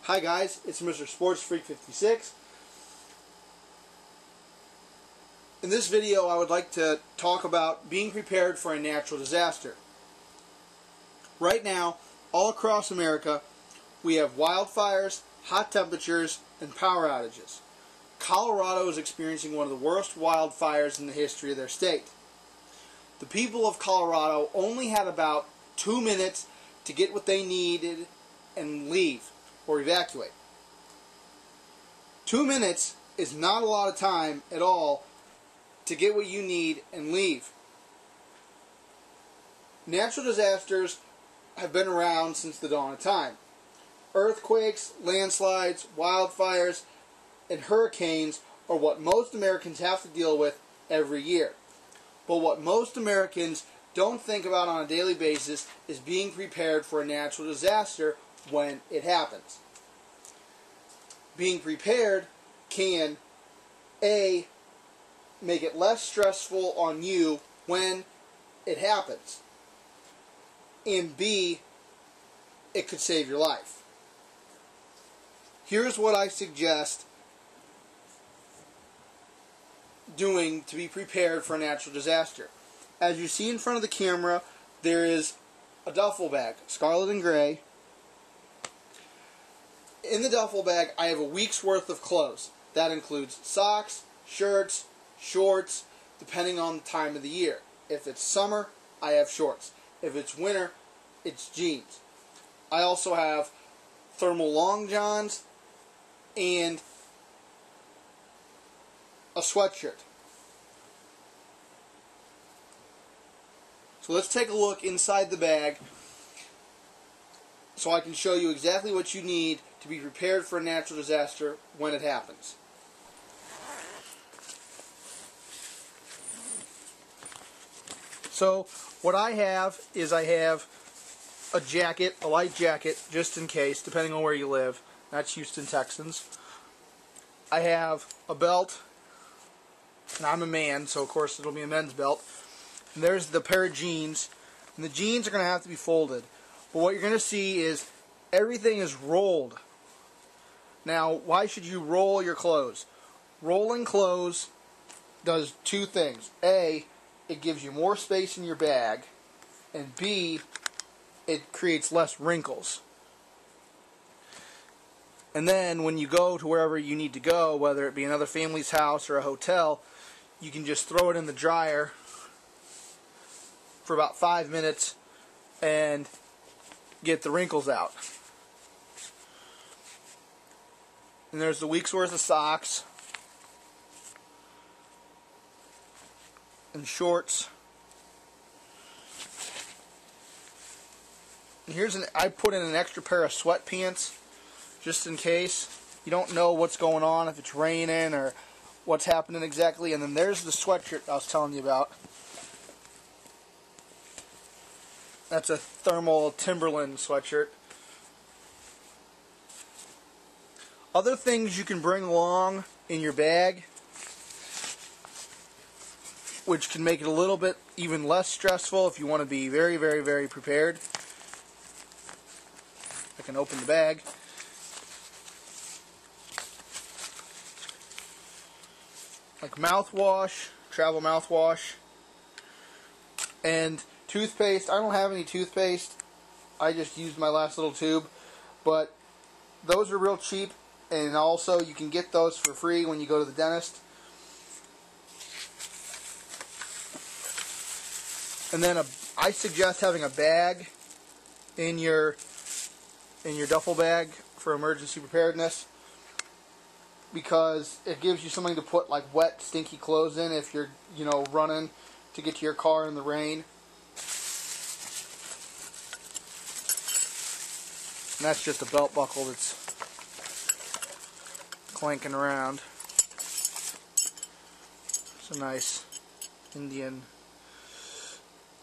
Hi guys, it's Mr. Sports Freak 56. In this video I would like to talk about being prepared for a natural disaster. Right now, all across America, we have wildfires, hot temperatures, and power outages. Colorado is experiencing one of the worst wildfires in the history of their state. The people of Colorado only had about 2 minutes to get what they needed and leave or evacuate. 2 minutes is not a lot of time at all to get what you need and leave. Natural disasters have been around since the dawn of time. Earthquakes, landslides, wildfires, and hurricanes are what most Americans have to deal with every year. But what most Americans don't think about on a daily basis is being prepared for a natural disaster when it happens. Being prepared can A, make it less stressful on you when it happens, and B, it could save your life. Here's what I suggest doing to be prepared for a natural disaster. As you see in front of the camera, there is a duffel bag, scarlet and gray. In the duffel bag, I have a week's worth of clothes. That includes socks, shirts, shorts, depending on the time of the year. If it's summer, I have shorts. If it's winter, it's jeans. I also have thermal long johns and a sweatshirt. So let's take a look inside the bag so I can show you exactly what you need to be prepared for a natural disaster when it happens. So what I have is I have a jacket, a light jacket, just in case, depending on where you live. That's Houston Texans. I have a belt, and I'm a man, so of course it'll be a men's belt. And there's the pair of jeans, and the jeans are going to have to be folded. But what you're going to see is everything is rolled. Now, why should you roll your clothes? Rolling clothes does two things. A, it gives you more space in your bag, and B, it creates less wrinkles. And then when you go to wherever you need to go, whether it be another family's house or a hotel, you can just throw it in the dryer for about 5 minutes and get the wrinkles out. And there's the week's worth of socks and shorts. And I put in an extra pair of sweatpants just in case. You don't know what's going on, if it's raining or what's happening exactly. And then there's the sweatshirt I was telling you about. That's a thermal Timberland sweatshirt. Other things you can bring along in your bag, which can make it a little bit even less stressful if you want to be very, very, very prepared. I can open the bag. Like mouthwash, travel mouthwash, and toothpaste. I don't have any toothpaste. I just used my last little tube, but those are real cheap, and also you can get those for free when you go to the dentist. And then I suggest having a bag in your duffel bag for emergency preparedness, because it gives you something to put like wet, stinky clothes in if you're, running to get to your car in the rain. And that's just a belt buckle that's clanking around. It's a nice Indian,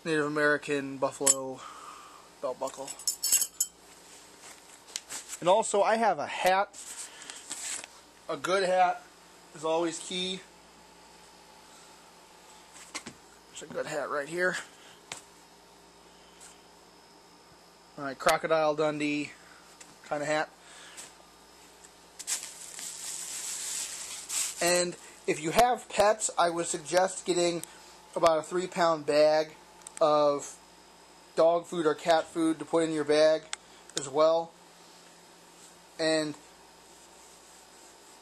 Native American buffalo belt buckle. And also I have a hat. A good hat is always key. There's a good hat right here. Alright, Crocodile Dundee kind of hat. And if you have pets, I would suggest getting about a 3-pound bag of dog food or cat food to put in your bag as well. And,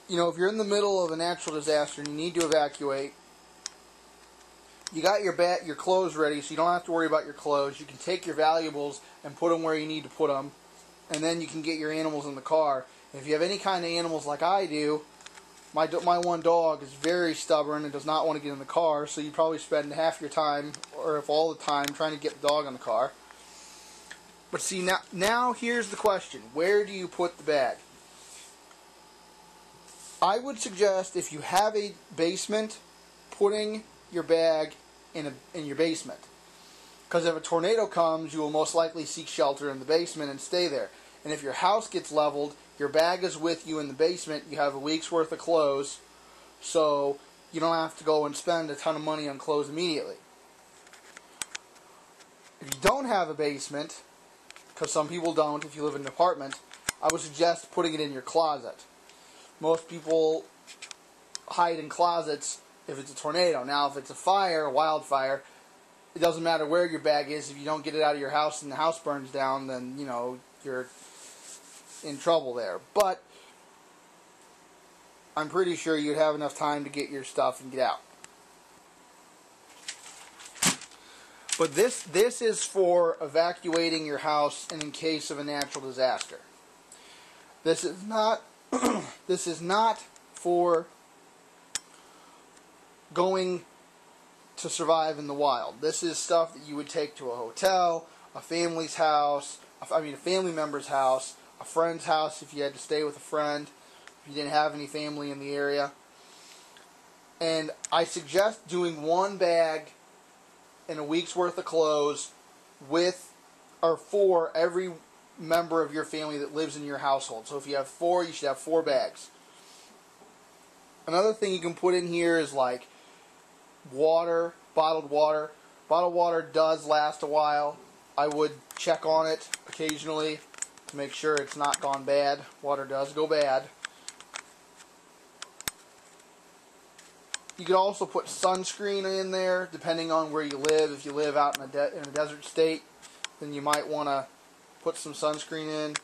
you know, if you're in the middle of a natural disaster and you need to evacuate, you got your clothes ready, so you don't have to worry about your clothes. You can take your valuables and put them where you need to put them, and then you can get your animals in the car. And if you have any kind of animals like I do, my one dog is very stubborn and does not want to get in the car, so you probably spend half your time, or if all the time, trying to get the dog in the car. But see, now here's the question. Where do you put the bag? I would suggest, if you have a basement, putting your bag in your basement. Because if a tornado comes, you will most likely seek shelter in the basement and stay there. And if your house gets leveled, your bag is with you in the basement, you have a week's worth of clothes, so you don't have to go and spend a ton of money on clothes immediately. If you don't have a basement, because some people don't if you live in an apartment, I would suggest putting it in your closet. Most people hide in closets if it's a tornado. Now, if it's a fire, a wildfire, it doesn't matter where your bag is. If you don't get it out of your house and the house burns down, then, you know, you're in trouble there. But I'm pretty sure you'd have enough time to get your stuff and get out. But this is for evacuating your house and in case of a natural disaster. This is not this is not for going to survive in the wild. This is stuff that you would take to a hotel, a family's house, a family member's house, a friend's house if you had to stay with a friend, if you didn't have any family in the area. And I suggest doing one bag and a week's worth of clothes for every member of your family that lives in your household. So if you have 4, you should have 4 bags. Another thing you can put in here is like water, bottled water. Bottled water does last a while. I would check on it occasionally to make sure it's not gone bad. Water does go bad. You could also put sunscreen in there, depending on where you live. If you live out in a desert state, then you might want to put some sunscreen in.